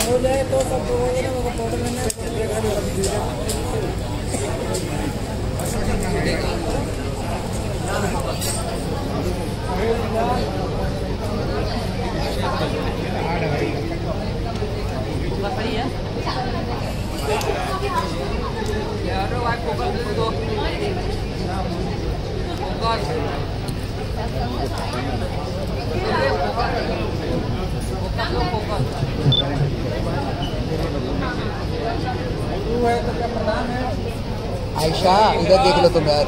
हो जाए तो सब लोगों ने वो टोटल में सही है यार भाई फोकस दे दो आयशा इधर देख लो तुम यार।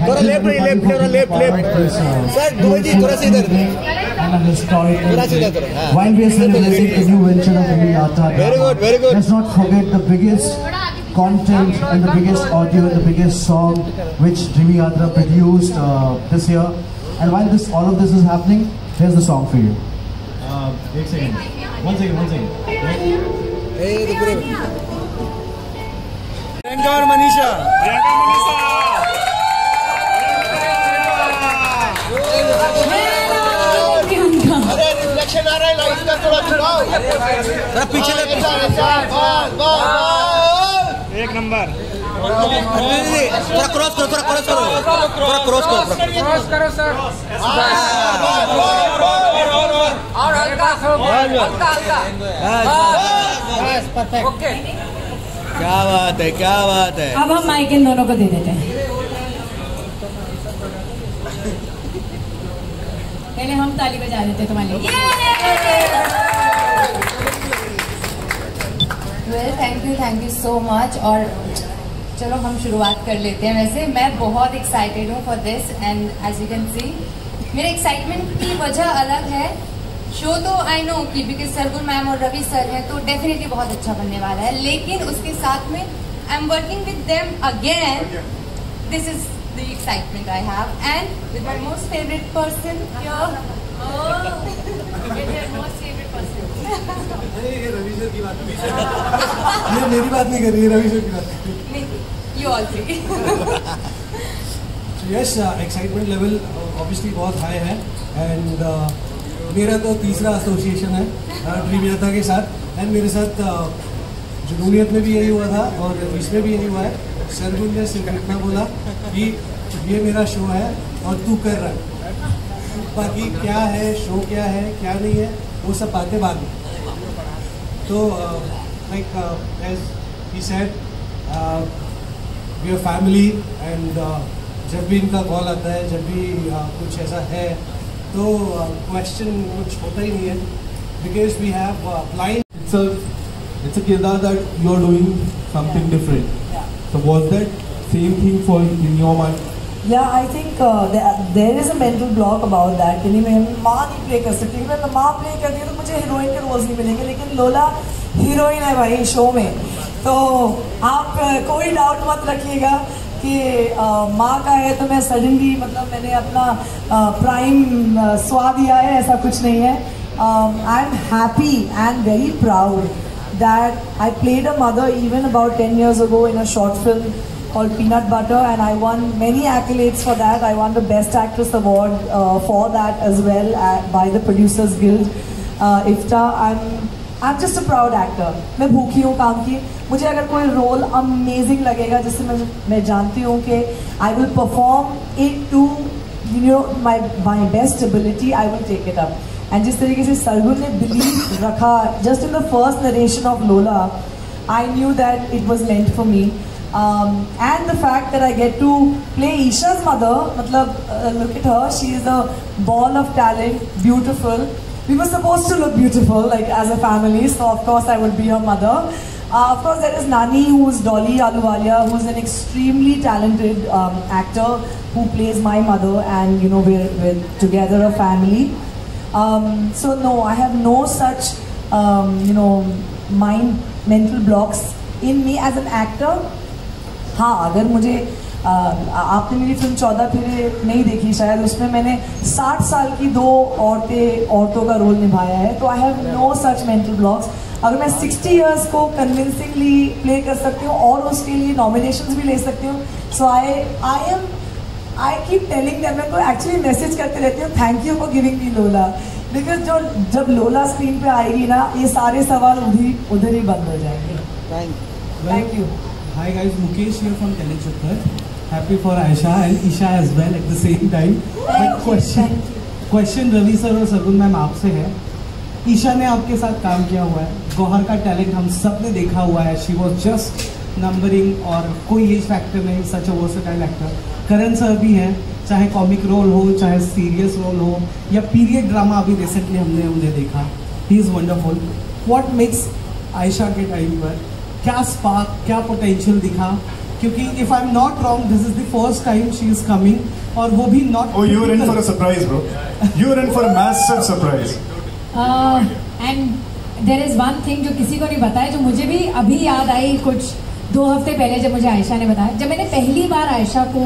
थोड़ा लेफ्ट सर थोड़ा सा इधर While we are celebrating the new venture of Rimiatra, very good. Let's not forget the biggest content and the biggest audio and the biggest song which Rimiatra produced this year. And while all of this is happening, here's the song for you. One second. Hey, Priyanka और मनीषा। अरे reflection आ रहा है light का, थोड़ा झुकाओ जरा पीछे ले। एक नंबर। थोड़ा क्रॉस करो सर। और हल्का ओके। क्या बात है। अब हम माइक इन दोनों को दे देते हैं। पहले हम ताली बजा देते तुम्हारे लिए। Well thank you so much. और चलो हम शुरुआत कर लेते हैं। वैसे मैं बहुत एक्साइटेड हूँ for this and as you can see मेरे एक्साइटमेंट की वजह अलग है। शो तो आई नो कि बिकॉज सरगुल मैम और रवि सर हैं तो डेफिनेटली बहुत अच्छा बनने वाला है, लेकिन उसके साथ में I am working with them again. This is the excitement I have and with my most favourite person Ravi sir की बात ये मेरी बात नहीं कर रही है, रवि सर की बात। You all three. Yes, excitement level obviously बहुत हाई है एंड मेरा तो तीसरा एसोसिएशन है ड्रीमियाता के साथ एंड मेरे साथ जुनूनियत में भी यही हुआ था और इसमें भी यही हुआ है। सरगुल ने सिर्फ इतना बोला कि ये मेरा शो है और तू कर रहा है, बाकी क्या है शो क्या है क्या नहीं है वो सब बातें बाद में। तो like as he said we are family and जब भी इनका कॉल आता है, जब भी कुछ ऐसा है तो क्वेश्चन कुछ होता ही नहीं है because we have applied. It's a Kirdar that you are doing something different. Yeah. So was that same thing for in your mind? Yeah, I think there is a mental block about that कि नहीं मैं माँ नहीं play कर सकती, मैं माँ play करती हूँ तो मुझे हीरोइन के रोल्स नहीं मिलेंगे, लेकिन लोला हीरोइन है भाई शो में। तो आप कोई डाउट मत रखिएगा कि माँ का है तो मैं सडनली मतलब मैंने अपना प्राइम स्वाद दिया है, ऐसा कुछ नहीं है। I am happy and very proud that I played a mother even about 10 years ago in a short film called Peanut Butter, and I won many accolades for that. I won the Best Actress Award for that as well by the Producers Guild, IFTA. I'm just a proud actor. मैं भूखी हूँ काम की। मुझे अगर कोई role amazing लगेगा जिससे मैं जानती हूँ कि I will perform it to my best ability, I will take it up. And जिस तरीके से सरगुल ने बिलीव रखा just in the first narration of Lola, I knew that it was meant for me. And the fact that I get to play Isha's mother, मतलब look at her, she is a ball of talent, beautiful. We were supposed to look beautiful like as a family, so of course I would be her mother. Of course there is Nani, who is Dolly Ahluwalia, who is an extremely talented actor who plays my mother, and you know we're together a family. So no, I have no such mental blocks in me as an actor. हाँ, अगर मुझे आपने मेरी film 14 फेरे नहीं देखी शायद, उसमें मैंने 60 साल की दो औरतों का रोल निभाया है, तो I have no such mental blocks. अगर मैं 60 इयर्स को कन्विंसिंगली प्ले कर सकती हूँ और उसके लिए नॉमिनेशंस भी ले सकती हूँ, सो आई कीप टेलिंग देम, मैं तो एक्चुअली मैसेज करते रहती हूँ, thank you for giving me लोला, बिकॉज जब लोला स्क्रीन पे आएगी ना, ये सारे सवाल उधर ही बंद हो जाएंगे। Thank you. Hi guys, Mukesh here from Telechakar. Happy for Aisha and Isha as well at the same time. But question Ravi sir और सरगुन मैम आपसे है। ईशा ने आपके साथ काम किया हुआ है, गौहर का टैलेंट हम सब ने देखा हुआ है, शी वॉज जस्ट नंबरिंग और कोई एज फैक्टर नहीं, such a versatile actor. Karan sir भी हैं, चाहे कॉमिक रोल हो, चाहे सीरियस रोल हो, या पीरियड ड्रामा अभी रिसेंटली हमने उन्हें देखा, he is wonderful. What makes Ayesha के टाइम पर क्या स्पार्क, क्या पोटेंशियल दिखा? क्योंकि if I am not wrong this is the first time she is coming, और वो भी not. Oh, you are in for a surprise, bro. You are in for a massive surprise. And there is one thing जो किसी को नहीं पता है, जो मुझे भी अभी याद आई कुछ 2 हफ्ते पहले जब मुझे आयशा ने बताया। जब मैंने पहली बार आयशा को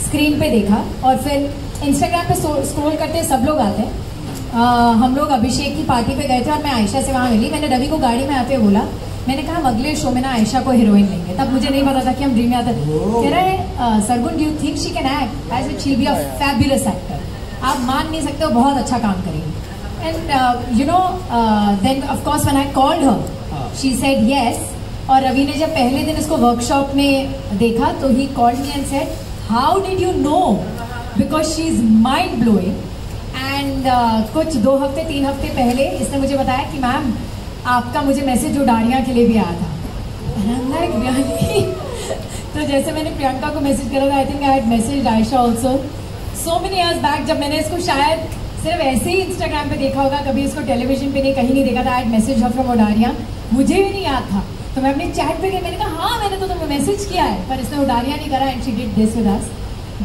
स्क्रीन पे देखा और फिर इंस्टाग्राम पे स्क्रॉल करते सब लोग आते हैं, हम लोग अभिषेक की पार्टी पे गए थे और मैं आयशा से वहाँ मिली। मैंने रवि को गाड़ी में आते बोला, मैंने कहा हम अगले शो में ना आयशा को हीरोइन लेंगे। तब मुझे नहीं पता था कि हम ड्रीम आता। कह रहे हैं Sargun do you think she can act? I said she will be a fabulous actor. आप मान नहीं सकते, वो बहुत अच्छा काम करेंगी। And you know then of course when I called her she said yes. और रवि ने जब पहले दिन इसको वर्कशॉप में देखा तो he called me and said how did you know, because she is mind blowing. And कुछ 2 हफ्ते 3 हफ्ते पहले इसने मुझे बताया कि मैम आपका मुझे मैसेज उडारियाँ के लिए भी आया था। रियली? तो जैसे मैंने प्रियंका को मैसेज करा था, I think I had message Ayesha also so many years back, जब मैंने इसको शायद सिर्फ ऐसे ही इंस्टाग्राम पे देखा होगा, कभी इसको टेलीविजन पे नहीं, कहीं नहीं देखा था। I had message her from Udaariyaan, मुझे भी नहीं याद था। तो मैं अपने चैट पे गई, मैंने कहा हाँ मैंने तो तुम्हें मैसेज किया है, पर इसने उडारियाँ नहीं करा। And she did this with us.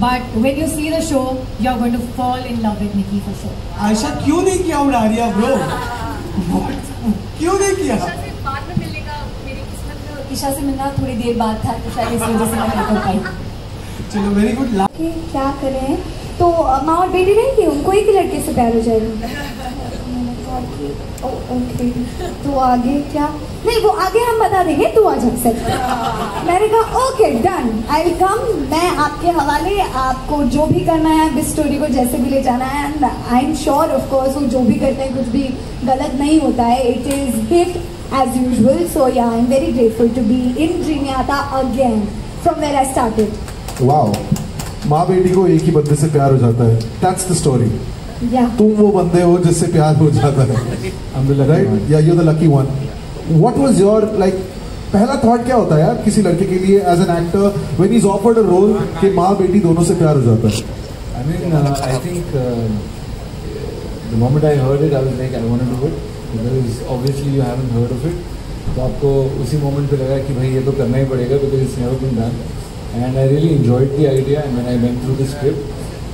But when you see the show you are going to fall in love with Nikki for sure. Ayesha क्यों नहीं किया उडारियाँ ब्रो? क्यों नहीं किया? बाद में मिलने का मेरी किस्मत में ईशा से मिलना थोड़ी देर बाद था, तो शायद इस वजह से मैं नहीं कर पाई। चलो वेरी गुड। कि क्या करें, तो माँ और बेटी नहीं थी, उनको एक ही लड़के से प्यार हो जाएगा। मैंने कहा कि ओके, तो आगे क्या? नहीं वो आगे हम बता देंगे, तू आ जा सर। मैंने कहा okay done, I will come, मैं आपके हवाले, आपको जो भी करना है बिस स्टोरी को जैसे भी ले जाना है। And I am sure of course वो जो भी करते हैं कुछ भी गलत नहीं होता है, it is hit as usual. So yeah, I'm very grateful to be in Dreamyata again from where I started. Wow, माँ बेटी को एक ही बंदे से प्यार हो जाता है, that's the story. Yeah. तुम वो बंदे हो जिससे प्यार हो जाता है, right? Yeah, you're the lucky one. What was your like पहला thought क्या होता है यार किसी लड़के के लिए as an actor when he's offered a role कि माँ बेटी दोनों से प्यार हो जाता है? I mean, I think the moment I heard it, I was like, I want to do it. Because obviously you haven't heard of it, तो आपको उसी मोमेंट पे लगा कि भाई ये तो करना ही पड़ेगा because it's never been done. And I really enjoyed the idea, and when I went through the script,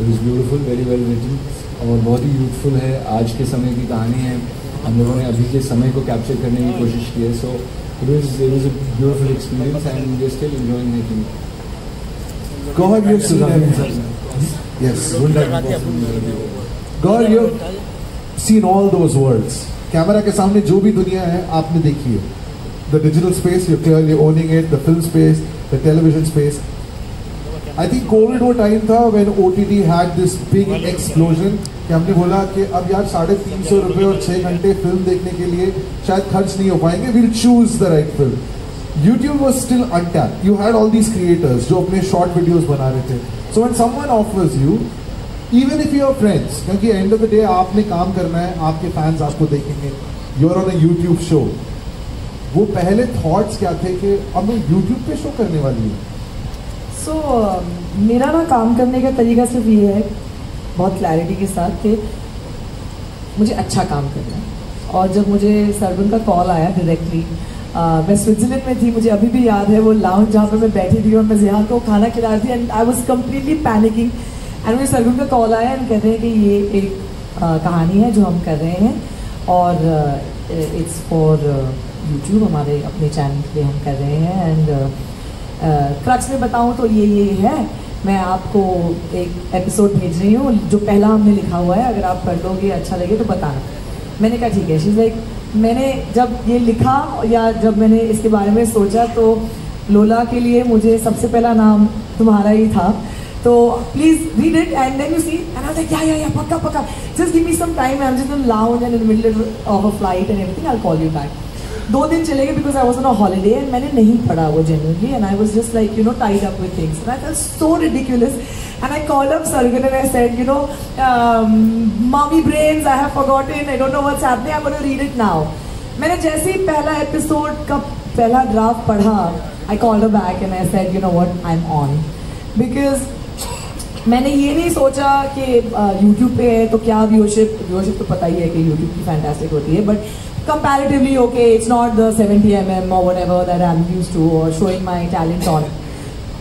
it was beautiful, very well written, और बहुत ही यूथफुल है, आज के समय की कहानी है, हम लोगों ने अभी के समय को कैप्चर करने की कोशिश की है, so it was a beautiful experience and we're still enjoying making it. Go ahead, you've seen yes. Go ahead, you've seen all those worlds. Camera के सामने जो भी दुनिया है आपने देखी है, the digital space you clearly owning it, the film space, the television space. I think Covid वो टाइम था when OTT had this big explosion कि हमने बोला कि अब यार 350 रुपये और 6 घंटे फिल्म देखने के लिए शायद खर्च नहीं हो पाएंगे, will choose the right film. YouTube was still untapped, you had all these creators जो अपने शॉर्ट वीडियोज बना रहे थे। So when someone offers you, even if you are friends, क्योंकि एंड ऑफ द डे आपने काम करना है, आपके फैंस आपको देखेंगे, you are on a YouTube show, वो पहले थॉट्स क्या थे कि अब मैं यूट्यूब पे शो करने वाली हूँ? सो मेरा ना काम करने का तरीका सिर्फ ये है, बहुत क्लैरिटी के साथ, कि मुझे अच्छा काम करना है। और जब मुझे सरगुन का कॉल आया डायरेक्टली, मैं स्विट्जरलैंड में थी, मुझे अभी भी याद है वो लाउंज जहाँ पर मैं बैठी थी और मैं जियान को खाना खिला रही थी, and I was completely panicking. And मुझे सरगुन का कॉल आया एंड कहते हैं कि ये एक कहानी है जो हम कर रहे हैं और इट्स फॉर यूट्यूब, हमारे अपने चैनल के लिए हम कर रहे हैं। एंड क्रक्स में बताऊँ तो ये है, मैं आपको एक एपिसोड भेज रही हूँ जो पहला हमने लिखा हुआ है, अगर आप पढ़ लोगे अच्छा लगे तो बताना। मैंने कहा ठीक है। शी इज़ लाइक मैंने जब ये लिखा या जब मैंने इसके बारे में सोचा तो लोला के लिए मुझे सबसे पहला नाम तुम्हारा ही था. तो please read it and then you see and I was like yeah पक्का पक्का, just give me some time, I am just in lounge and in the middle of a flight and everything, I will call you back. 2 दिन चले गए because I was on a holiday and मैंने नहीं पढ़ा वो genuinely and I was just like tied up with things and I felt so ridiculous and I called up Sargun and I said mommy brains, I have forgotten, I don't know what's happening, I'm going to read it now. मैंने जैसे ही पहला episode का पहला draft पढ़ा, I called her back and I said you know what, I'm on. Because मैंने ये नहीं सोचा कि YouTube पे है तो क्या व्यूअरशिप तो पता ही है कि YouTube की फैंटास्टिक होती है, but comparatively okay, it's not the 70 mm or whatever that I'm used to or showing my talent on.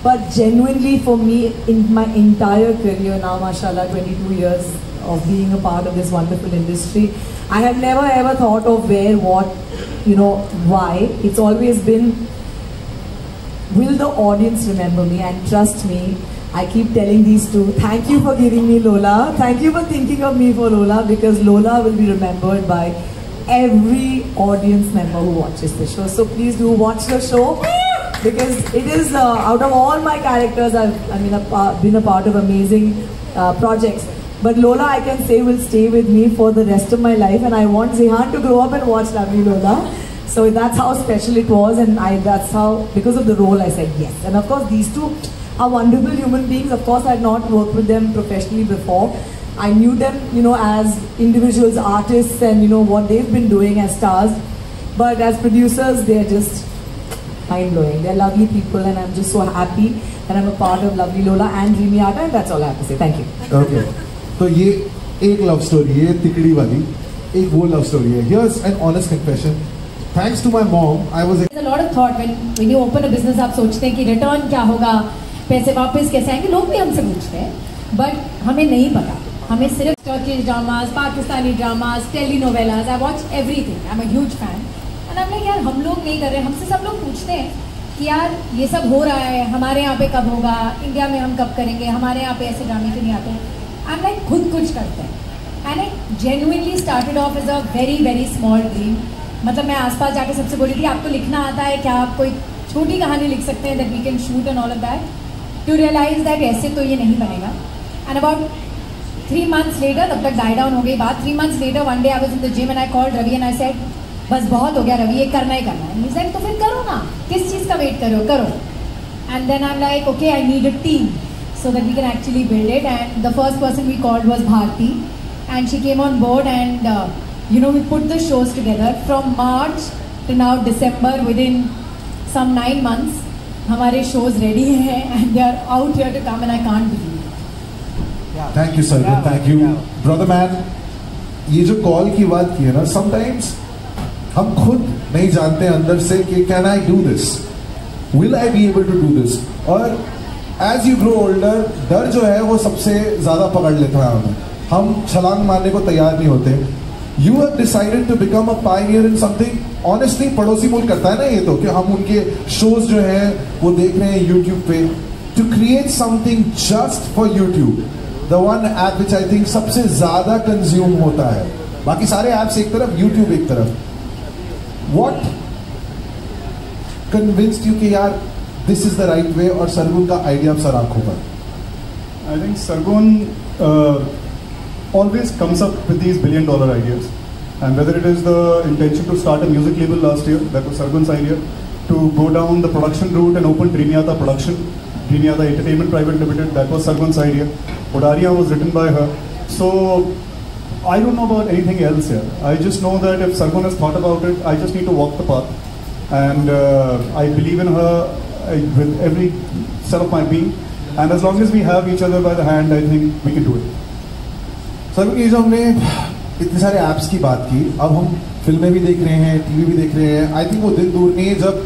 But genuinely for me, in my entire career now, mashallah, 22 years of being a part of this wonderful industry, I have never ever thought of where, what, why. It's always been, will the audience remember me? And trust me, I keep telling these two, thank you for giving me Lola. Thank you for thinking of me for Lola, because Lola will be remembered by every audience member who watches the show. So please do watch the show, because it is out of all my characters, I've been a part of amazing projects. But Lola, I can say, will stay with me for the rest of my life, and I want Zihan to grow up and watch Lovely Lola. So that's how special it was, and that's how, because of the role, I said yes. And of course, these two are wonderful human beings. Of course, I had not worked with them professionally before. I knew them, as individuals, artists, and what they've been doing as stars. But as producers, they're just mind-blowing. They're lovely people, and I'm just so happy that I'm a part of Lovely Lola and Dreamy Aata, and that's all I have to say. Thank you. Okay. तो ये एक love story है, तिकड़ी वाली, एक वो love story है. Here's an honest confession. Thanks to my mom, I was. There's a lot of thought when you open a business. आप सोचते हैं कि रिटर्न क्या होगा, पैसे वापस कैसे आएंगे. लोग भी हमसे पूछते हैं, बट हमें नहीं पता. हमें सिर्फ Turkish dramas, Pakistani dramas, telenovelas, I watch everything. I am a huge fan. And I am like, यार हम लोग नहीं कर रहे. हमसे सब लोग पूछते हैं कि यार ये सब हो रहा है, हमारे यहाँ पे कब होगा, इंडिया में हम कब करेंगे, हमारे यहाँ पे ऐसे ड्रामे क्यों नहीं आते. आई एम लाइक, खुद कुछ करते हैं. And it genuinely started off as a very very small dream. मतलब मैं आसपास जाके सबसे बोली थी, आपको लिखना आता है क्या, आप कोई छोटी कहानी लिख सकते हैं that we can shoot and all of that. To realise that ऐसे तो ये नहीं बनेगा. एंड अबाउट 3 months later, तब तक डाई डाउन हो गई बात. 3 months later, one day I was in the gym and I called Ravi and I said, बस बहुत हो गया रवि, ये करना ही करना है. And he said, तो फिर करो ना, किस चीज़ का वेट करो. And then I'm like, okay, I need a team so that we can actually build it. And the first person we called was Bharti, and she came on board, and we put the shows together from March to now December. Within some 9 months, हमारे shows ready हैं and they are out here to come, and I can't believe it. Thank you, Sargun. Thank you, brother man. ये जो call की बात की है ना, sometimes हम खुद नहीं जानते अंदर से कि can I do this? Will I be able to do this? और as you grow older, डर जो है वो सबसे ज़्यादा पकड़ लेता है हमें. हम छलांग मारने को तैयार नहीं होते. You have decided to become a pioneer in something. Honestly, पड़ोसी मुल्क करता है ना ये तो, कि हम उनके shows जो हैं वो देख रहे हैं YouTube पे. To create something just for YouTube. The one app which I think सबसे ज़्यादा consume होता है. बाकी सारे apps एक तरफ, YouTube एक तरफ. What convinced you कि यार this is the right way, और सरगुन का idea सर आंखों पर? I think Sargun always comes up with these billion-dollar ideas, and whether it is the intention to start a music label last year, that was Sargun's idea, to go down the production route and open Dreamy Aata Production, Dreamy Aata Entertainment Private Limited, that was Sargun's idea. Odaria was written by her. So I don't know about anything else here. I just know that if Sargun has thought about it, I just need to walk the path. And I believe in her with every cell of my being. And as long as we have each other by the hand, I think we can do it. Sargun, ये जो हमने इतने सारे apps की बात की, अब हम फिल्में भी देख रहे हैं, टीवी भी देख रहे हैं. आई थिंक वो दिन दूर नहीं है जब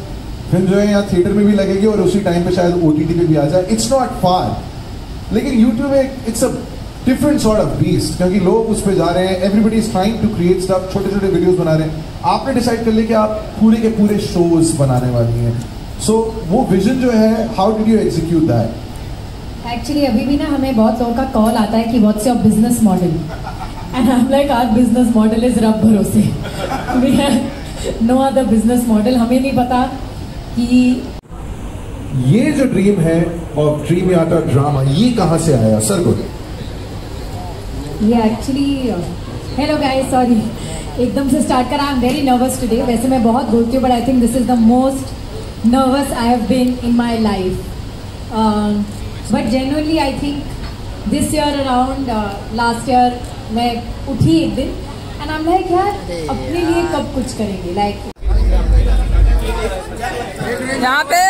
फिल्म जो है यहाँ थिएटर में भी लगेगी और उसी टाइम पे शायद OTT पे भी आ जाए. It's not far. लेकिन YouTube में it's a different sort of beast, क्योंकि लोग उस पर जा रहे हैं. Everybody is trying to create stuff, छोटे छोटे वीडियोस बना रहे हैं. आपने डिसाइड कर लिया कि आप पूरे के पूरे शोज बनाने वाली हैं. सो वो विजन जो है, how did you execute that? Actually अभी भी ना हमें बहुत लोगों का कॉल आता है कि what's your business model, and I am like, our business model is रब भरोसे. We have no other business model. हमें नहीं पता कि ये जो ड्रीम है और ड्रीम यात्रा ड्रामा ये कहाँ से आया सरगुन? ये एक्चुअली हेलो गाइस, सॉरी एकदम से स्टार्ट करा. I am very nervous today. वैसे मैं बहुत बोलती हूँ but I think this is the most nervous I have been in my life. But genuinely I think this year around last year मैं उठी एक दिन एंड आई एम लाइक यार अपने लिए कब कुछ करेंगे. लाइक यहाँ पे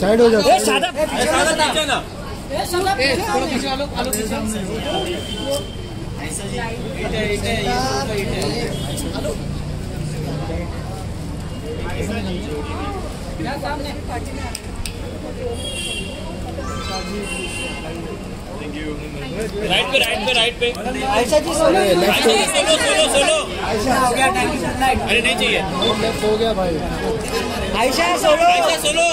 साइड हो जाओ. राइट पे आयशा जी सोलो. सोलो हो गया टाइम. अरे नहीं चाहिए. लेफ्ट हो गया भाई. आयशा सोलो